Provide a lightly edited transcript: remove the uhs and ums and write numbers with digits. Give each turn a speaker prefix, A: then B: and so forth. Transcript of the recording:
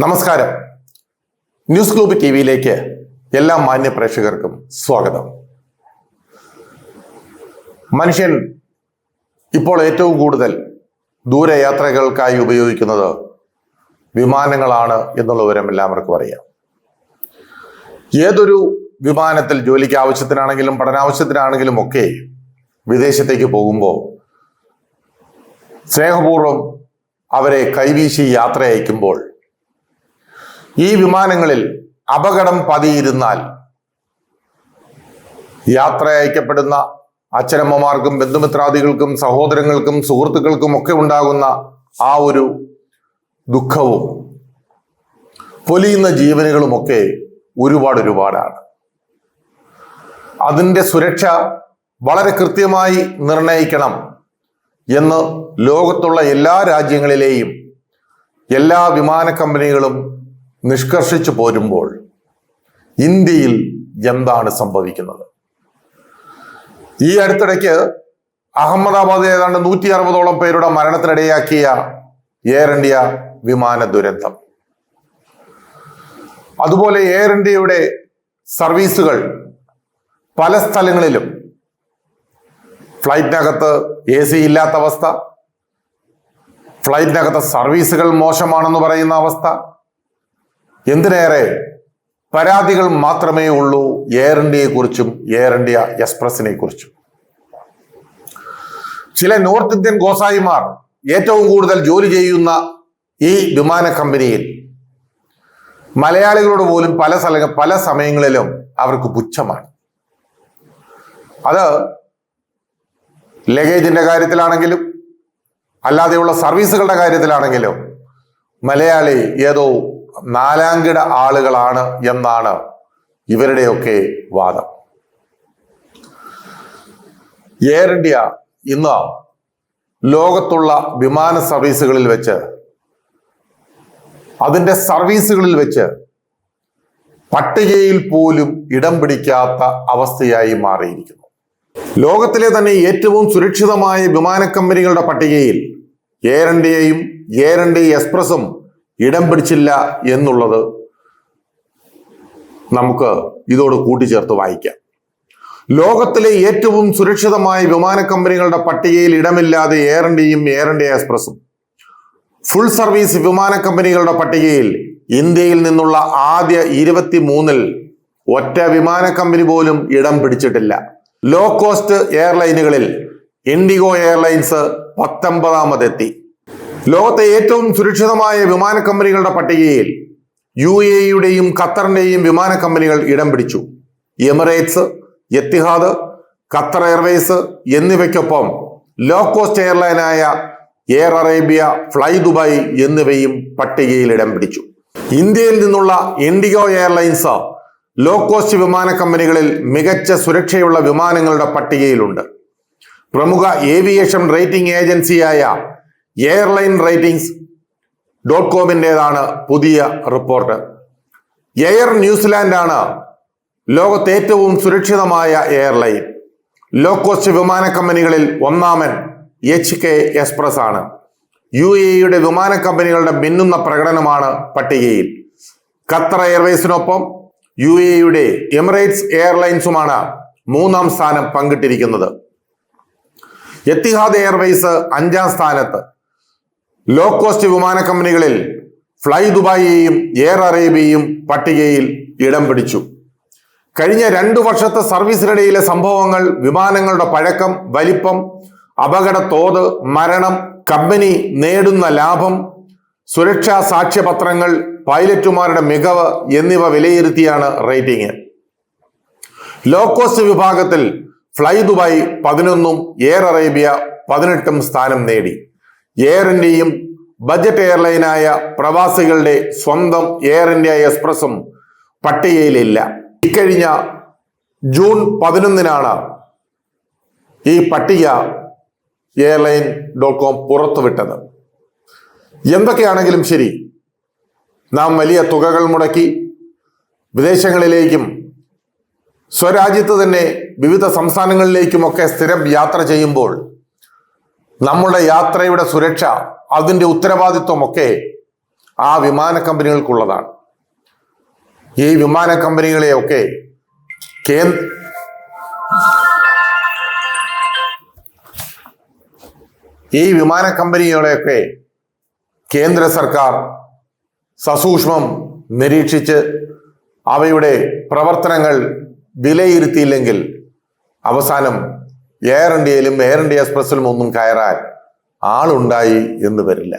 A: നമസ്കാരം. News globe ടിവിയിലേക്ക് എല്ലാ മാന്യ പ്രേക്ഷകർക്കും സ്വാഗതം. മനുഷ്യൻ ഇപ്പോൾ ഏറ്റവും കൂടുതൽ ദൂരയാത്രകൾക്കായി ഉപയോഗിക്കുന്നത് വിമാനങ്ങളാണ് എന്നുള്ള വിവരം എല്ലാവർക്കും അറിയാം. ഏതൊരു വിമാനത്തിൽ ജോലിക്ക് ആവശ്യത്തിനാണെങ്കിലും പഠനാവശ്യത്തിനാണെങ്കിലും ഒക്കെ വിദേശത്തേക്ക് പോകുമ്പോൾ സ്നേഹപൂർവ്വം അവരെ കൈവീശി യാത്ര അയക്കുമ്പോൾ ഈ വിമാനങ്ങളിൽ അപകടം പതിയിരുന്നാൽ യാത്ര അയക്കപ്പെടുന്ന അച്ഛനമ്മമാർക്കും ബന്ധുമിത്രാദികൾക്കും സഹോദരങ്ങൾക്കും സുഹൃത്തുക്കൾക്കും ഒക്കെ ഉണ്ടാകുന്ന ആ ഒരു ദുഃഖവും പൊലിയുന്ന ജീവനുകളുമൊക്കെ ഒരുപാടാണ്. അതിൻ്റെ സുരക്ഷ വളരെ കൃത്യമായി നിർണയിക്കണം എന്ന് ലോകത്തുള്ള എല്ലാ രാജ്യങ്ങളിലെയും എല്ലാ വിമാന കമ്പനികളും നിഷ്കർഷിച്ചു പോരുമ്പോൾ ഇന്ത്യയിൽ എന്താണ് സംഭവിക്കുന്നത്? ഈ അടുത്തിടയ്ക്ക് അഹമ്മദാബാദ് ഏതാണ്ട് 160ഓളം പേരുടെ മരണത്തിനിടയാക്കിയ എയർ ഇന്ത്യ വിമാന ദുരന്തം, അതുപോലെ എയർ ഇന്ത്യയുടെ സർവീസുകൾ പല സ്ഥലങ്ങളിലും ഫ്ലൈറ്റിനകത്ത് AC ഇല്ലാത്ത അവസ്ഥ, ഫ്ലൈറ്റിനകത്ത് സർവീസുകൾ മോശമാണെന്ന് പറയുന്ന അവസ്ഥ, എന്തിനേറെ പരാതികൾ മാത്രമേ ഉള്ളൂ എയർ ഇന്ത്യയെക്കുറിച്ചും എയർ ഇന്ത്യ എക്സ്പ്രസിനെ കുറിച്ചും. ചില നോർത്ത് ഇന്ത്യൻ ഗോസായിമാർ ഏറ്റവും കൂടുതൽ ജോലി ചെയ്യുന്ന ഈ വിമാന കമ്പനിയിൽ മലയാളികളോട് പോലും പല സമയങ്ങളിലും അവർക്ക് പുച്ഛമാണ്. അത് ലഗേജിന്റെ കാര്യത്തിലാണെങ്കിലും അല്ലാതെയുള്ള സർവീസുകളുടെ കാര്യത്തിലാണെങ്കിലും മലയാളി ഏതോ നാലാംകിട ആളുകളാണ് എന്നാണ് ഇവരുടെയൊക്കെ വാദം. എയർ ഇന്ത്യ ഇന്ന് ലോകത്തുള്ള വിമാന സർവീസുകളിൽ വെച്ച്, അതിൻ്റെ സർവീസുകളിൽ വെച്ച് പട്ടികയിൽ പോലും ഇടം പിടിക്കാത്ത അവസ്ഥയായി മാറിയിരിക്കുന്നു. ലോകത്തിലെ തന്നെ ഏറ്റവും സുരക്ഷിതമായ വിമാന കമ്പനികളുടെ പട്ടികയിൽ എയർ ഇന്ത്യയും എയർ ഇന്ത്യ എക്സ്പ്രസും ഇടം പിടിച്ചില്ല എന്നുള്ളത് നമുക്ക് ഇതോട് കൂട്ടിച്ചേർത്ത് വായിക്കാം. ലോകത്തിലെ ഏറ്റവും സുരക്ഷിതമായ വിമാന കമ്പനികളുടെ പട്ടികയിൽ ഇടമില്ലാതെ എയർ ഇന്ത്യയും എയർ ഇന്ത്യ എക്സ്പ്രസും, ഫുൾ സർവീസ് വിമാന കമ്പനികളുടെ പട്ടികയിൽ ഇന്ത്യയിൽ നിന്നുള്ള ആദ്യ 23-ൽ ഒറ്റ വിമാന കമ്പനി പോലും ഇടം പിടിച്ചിട്ടില്ല. ലോ കോസ്റ്റ് എയർലൈനുകളിൽ ഇൻഡിഗോ എയർലൈൻസ് 19-ാമതെത്തി. ലോകത്തെ ഏറ്റവും സുരക്ഷിതമായ വിമാന കമ്പനികളുടെ പട്ടികയിൽ UAEയുടെയും ഖത്തറിന്റെയും വിമാന കമ്പനികൾ ഇടം പിടിച്ചു. എമിറേറ്റ്സ്, എത്തിഹാദ്, ഖത്തർ എയർവേസ് എന്നിവയ്ക്കൊപ്പം ലോ കോസ്റ്റ് എയർലൈനായ എയർ അറേബ്യ, ഫ്ലൈ ദുബായ് എന്നിവയും പട്ടികയിൽ ഇടം പിടിച്ചു. ഇന്ത്യയിൽ നിന്നുള്ള ഇൻഡിഗോ എയർലൈൻസ് ലോ കോസ്റ്റ് വിമാന കമ്പനികളിൽ മികച്ച സുരക്ഷയുള്ള വിമാനങ്ങളുടെ പട്ടികയിലുണ്ട്. പ്രമുഖ ഏവിയേഷൻ റേറ്റിംഗ് ഏജൻസിയായ എയർലൈൻ ratings.com-ന്റേതാണ് പുതിയ റിപ്പോർട്ട്. എയർ ന്യൂസിലാൻഡാണ് ലോകത്തെ ഏറ്റവും സുരക്ഷിതമായ എയർലൈൻ. ലോ കോസ്റ്റ് വിമാന കമ്പനികളിൽ ഒന്നാമൻ HK എക്സ്പ്രസ് ആണ്. UAEയുടെ വിമാന കമ്പനികളുടെ മിന്നുന്ന പ്രകടനമാണ് പട്ടികയിൽ. ഖത്തർ എയർവേസിനൊപ്പം UAEയുടെ എമിറേറ്റ്സ് എയർലൈൻസുമാണ് 3-ാം സ്ഥാനം പങ്കിട്ടിരിക്കുന്നത്. എത്തിഹാദ് എയർവേസ് 5-ാം സ്ഥാനത്ത്. ലോ കോസ്റ്റ് വിമാന കമ്പനികളിൽ ഫ്ലൈ ദുബായിയെയും എയർ അറേബ്യയും പട്ടികയിൽ ഇടം പിടിച്ചു. കഴിഞ്ഞ 2 വർഷത്തെ സർവീസിനിടയിലെ സംഭവങ്ങൾ, വിമാനങ്ങളുടെ പഴക്കം, വലിപ്പം, അപകട തോത്, മരണം, കമ്പനി നേടുന്ന ലാഭം, സുരക്ഷാ സാക്ഷ്യപത്രങ്ങൾ, പൈലറ്റുമാരുടെ മികവ് എന്നിവ വിലയിരുത്തിയാണ് റേറ്റിംഗ്. ലോ കോസ്റ്റ് വിഭാഗത്തിൽ ഫ്ലൈ ദുബായ് 11-ഉം എയർ അറേബ്യ 18-ഉം സ്ഥാനം നേടി. എയർ ഇന്ത്യയും ബജറ്റ് എയർലൈനായ പ്രവാസികളുടെ സ്വന്തം എയർ ഇന്ത്യ എക്സ്പ്രസും പട്ടികയിലില്ല. ഇക്കഴിഞ്ഞ ജൂൺ 11-നാണ് ഈ പട്ടിക airline.com പുറത്തുവിട്ടത്. എന്തൊക്കെയാണെങ്കിലും ശരി, നാം വലിയ തുകകൾ മുടക്കി വിദേശങ്ങളിലേക്കും സ്വരാജ്യത്ത് തന്നെ വിവിധ സംസ്ഥാനങ്ങളിലേക്കുമൊക്കെ സ്ഥിരം യാത്ര ചെയ്യുമ്പോൾ നമ്മുടെ യാത്രയുടെ സുരക്ഷ, അതിൻ്റെ ഉത്തരവാദിത്വമൊക്കെ ആ വിമാന കമ്പനികൾക്കുള്ളതാണ്. ഈ വിമാന കമ്പനികളെയൊക്കെ കേന്ദ്ര സർക്കാർ സസൂക്ഷ്മം നിരീക്ഷിച്ച് അവയുടെ പ്രവർത്തനങ്ങൾ വിലയിരുത്തിയില്ലെങ്കിൽ അവസാനം എയർ ഇന്ത്യയിലും എയർ ഇന്ത്യ എക്സ്പ്രസിലും ഒന്നും കയറാൻ ആളുണ്ടായി എന്ന് വരില്ല.